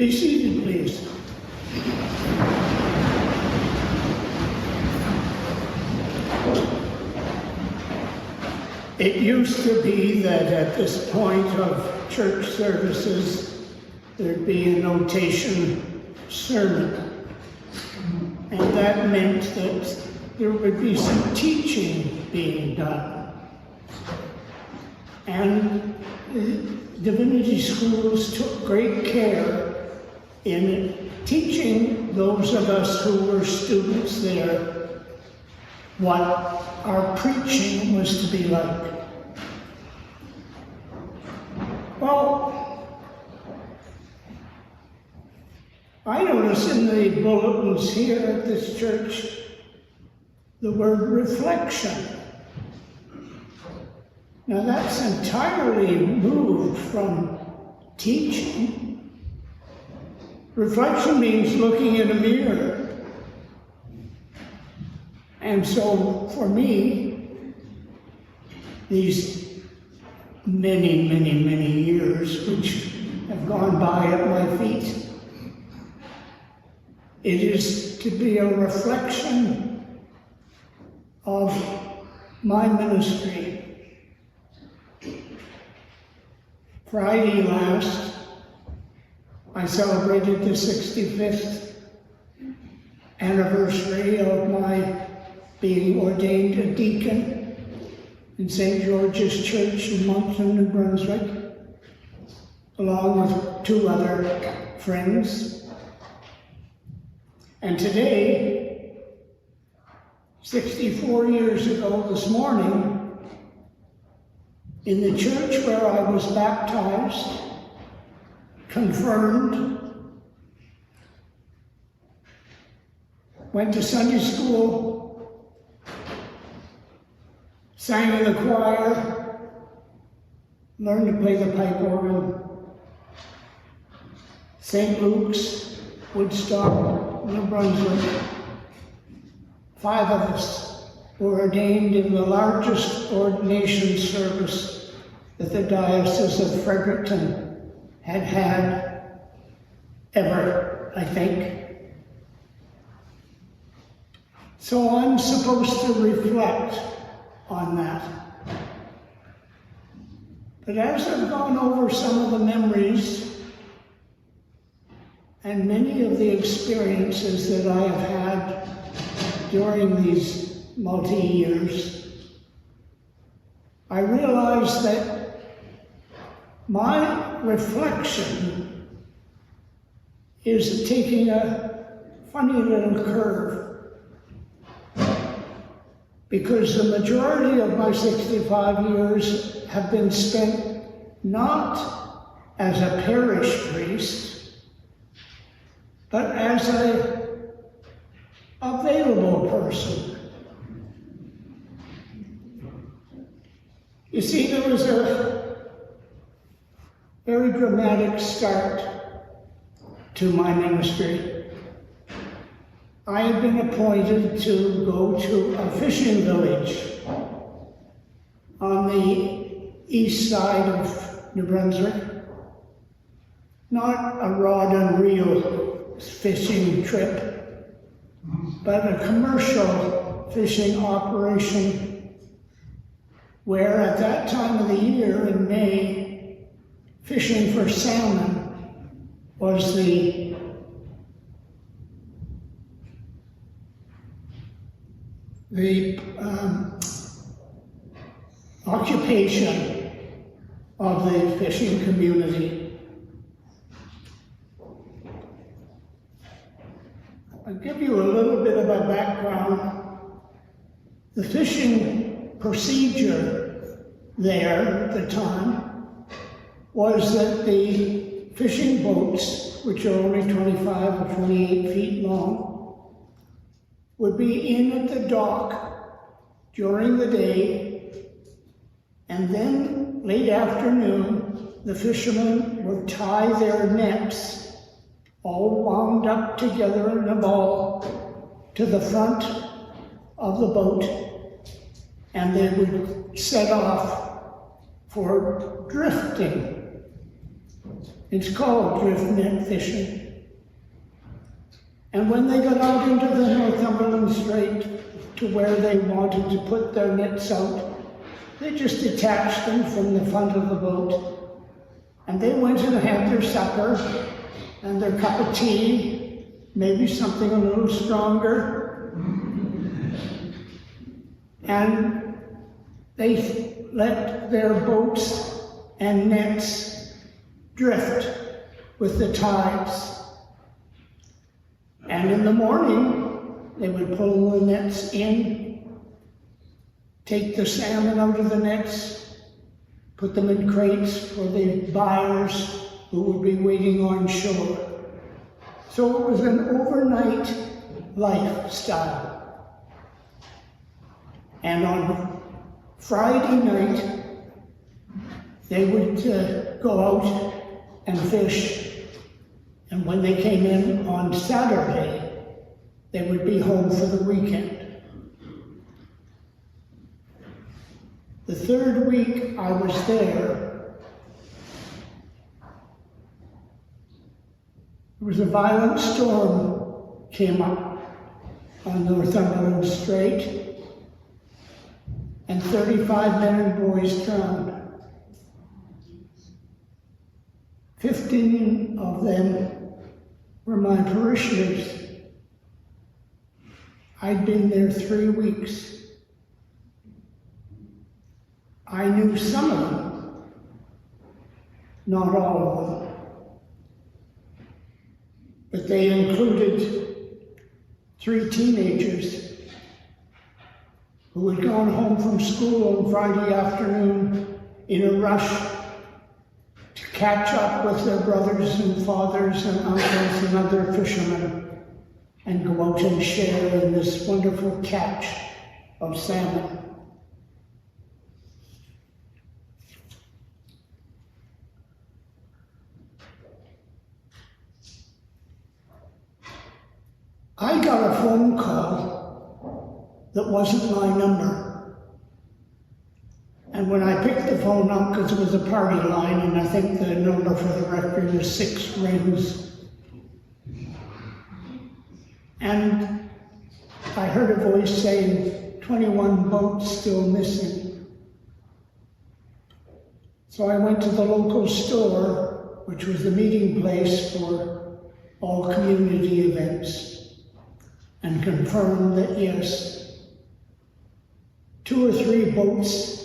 Be seated, please. It used to be that at this point of church services, there'd be a notation sermon. And that meant that there would be some teaching being done. And the divinity schools took great care in teaching those of us who were students there what our preaching was to be like. Well, I notice in the bulletins here at this church the word reflection. Now that's entirely moved from teaching. Reflection means looking in a mirror. And so for me, these many, many, many years which have gone by at my feet, it is to be a reflection of my ministry. Friday last, I celebrated the 65th anniversary of my being ordained a deacon in St. George's Church in Moncton, New Brunswick, along with 2 other friends. And today, 64 years ago this morning, in the church where I was baptized, confirmed, went to Sunday school, sang in the choir, learned to play the pipe organ. St. Luke's, Woodstock, New Brunswick. 5 of us were ordained in the largest ordination service that the Diocese of Fredericton had ever, I think. So I'm supposed to reflect on that. But as I've gone over some of the memories and many of the experiences that I have had during these multi-years, I realize that my reflection is taking a funny little curve, because the majority of my 65 years have been spent not as a parish priest, but as an available person. You see, there was a very dramatic start to my ministry. I had been appointed to go to a fishing village on the east side of New Brunswick. Not a rod and reel fishing trip, but a commercial fishing operation where at that time of the year in May, fishing for salmon was the occupation of the fishing community. I'll give you a little bit of a background. The fishing procedure there at the time was that the fishing boats, which are only 25 or 28 feet long, would be in at the dock during the day, and then late afternoon, the fishermen would tie their nets, all wound up together in a ball, to the front of the boat, and they would set off for drifting. It's called drift net fishing. And when they got out into the Northumberland Strait to where they wanted to put their nets out, they just detached them from the front of the boat. And they went and had their supper and their cup of tea, maybe something a little stronger. And they let their boats and nets drift with the tides. And in the morning, they would pull the nets in, take the salmon out of the nets, put them in crates for the buyers who would be waiting on shore. So it was an overnight lifestyle. And on Friday night, they would go out and fish. And when they came in on Saturday, they would be home for the weekend. The third week I was there, there was a violent storm came up on Northumberland Strait, and 35 men and boys drowned. 15 of them were my parishioners. I'd been there 3 weeks. I knew some of them, not all of them. But they included 3 teenagers who had gone home from school on Friday afternoon in a rush to catch up with their brothers and fathers and uncles and other fishermen and go out and share in this wonderful catch of salmon. I got a phone call that wasn't my number. And when I picked the phone up, because it was a party line, and I think the number for the rectory was 6 rings, and I heard a voice saying, 21 boats still missing. So I went to the local store, which was the meeting place for all community events, and confirmed that yes, 2 or 3 boats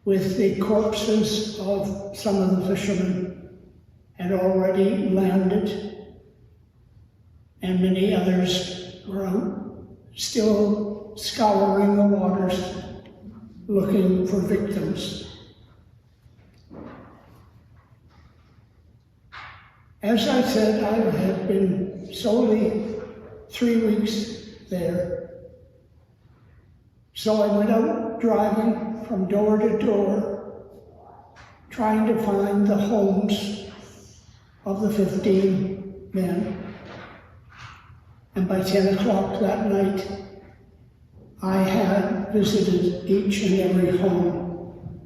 with the corpses of some of the fishermen had already landed, and many others were out still scouring the waters looking for victims. As I said, I had been solely 3 weeks there. So I went out driving from door to door, trying to find the homes of the 15 men. And by 10 o'clock that night, I had visited each and every home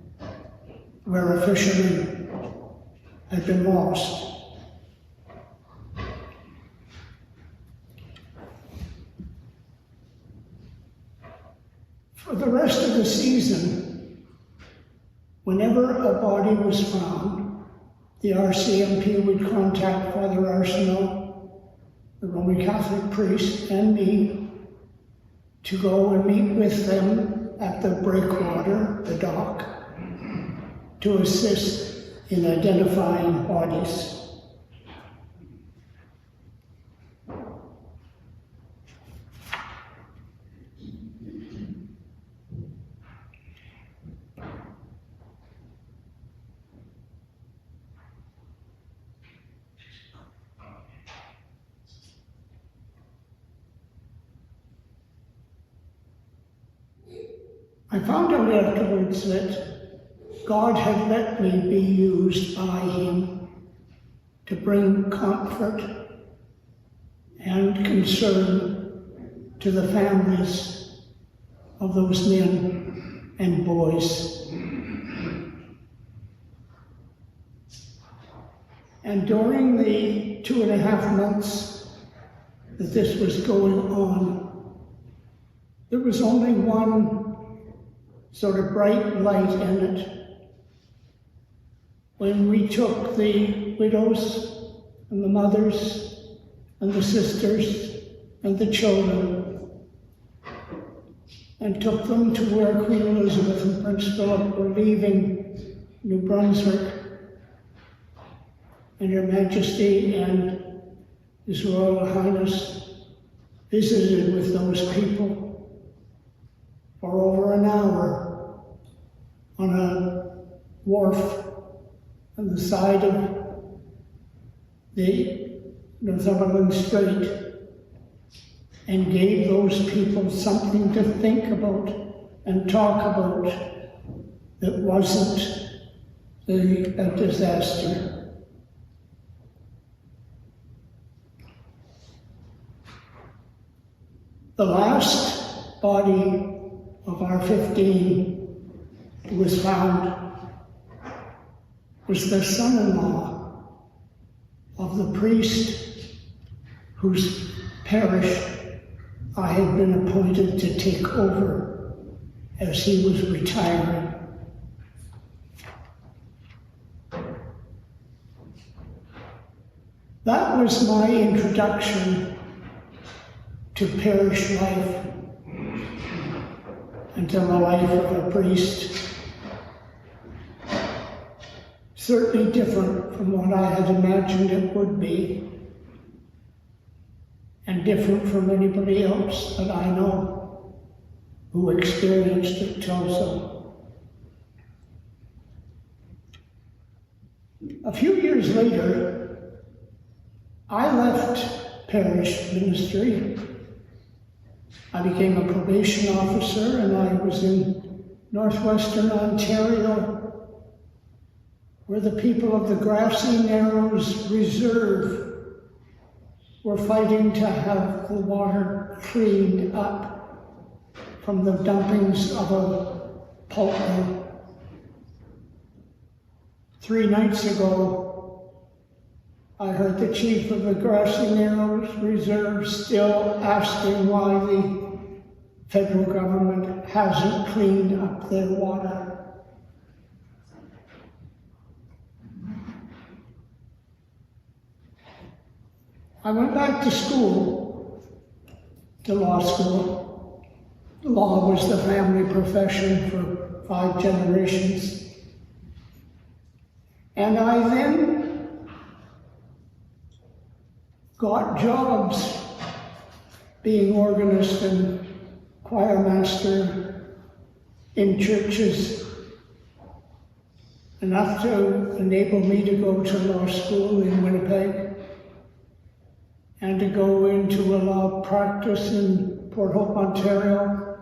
where a fisherman had been lost. For the rest of the season, whenever a body was found, the RCMP would contact Father Arsenault, the Roman Catholic priest, and me to go and meet with them at the breakwater, the dock, to assist in identifying bodies. I found out afterwards that God had let me be used by Him to bring comfort and concern to the families of those men and boys. And during the 2.5 months that this was going on, there was only one sort of bright light in it. When we took the widows and the mothers and the sisters and the children and took them to where Queen Elizabeth and Prince Philip were leaving New Brunswick, and Her Majesty and His Royal Highness visited with those people for over an hour on a wharf on the side of the Northumberland Strait, and gave those people something to think about and talk about that wasn't a disaster. The last body of our 15 who was found was the son-in-law of the priest whose parish I had been appointed to take over as he was retiring. That was my introduction to parish life and to the life of a priest. Certainly different from what I had imagined it would be, and different from anybody else that I know who experienced it also. A few years later, I left parish ministry. I became a probation officer, and I was in northwestern Ontario, where the people of the Grassy Narrows Reserve were fighting to have the water cleaned up from the dumpings of a pulp mill. 3 nights ago, I heard the chief of the Grassy Narrows Reserve still asking why the federal government hasn't cleaned up their water. I went back to school, to law school. Law was the family profession for 5 generations. And I then got jobs being organist and choir master in churches, enough to enable me to go to law school in Winnipeg and to go into a law practice in Port Hope, Ontario,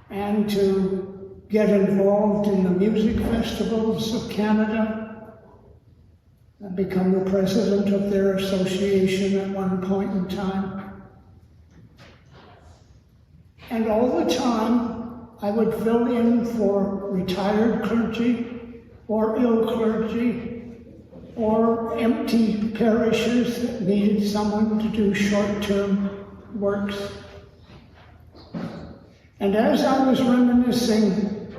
and to get involved in the music festivals of Canada and become the president of their association at one point in time. And all the time, I would fill in for retired clergy or ill clergy or empty parishes that needed someone to do short-term works. And as I was reminiscing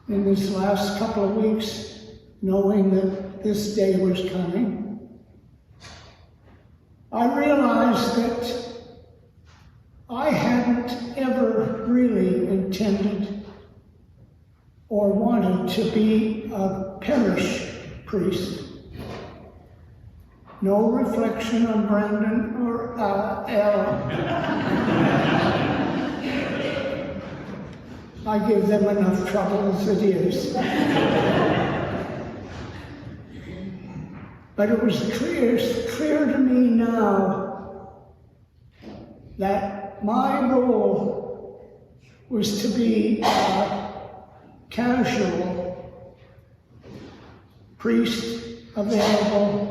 in this last couple of weeks, knowing that this day was coming, I realized that I hadn't ever really intended or wanted to be a parish priest. No reflection on Brandon or Al. I give them enough trouble as it is. But it was clear to me now that my role was to be a casual priest available.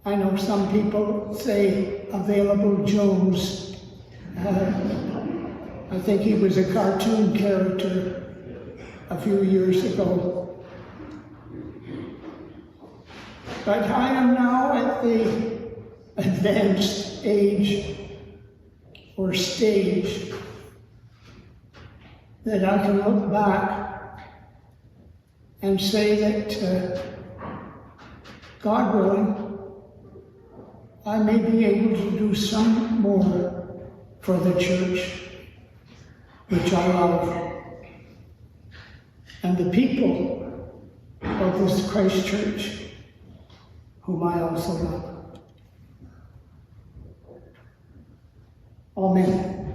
I know some people say available Jones. I think he was a cartoon character a few years ago. But I am now at the advanced age or stage that I can look back and say that, God willing, I may be able to do some more for the church, which I love, and the people of this Christ Church, whom I also love. Amen.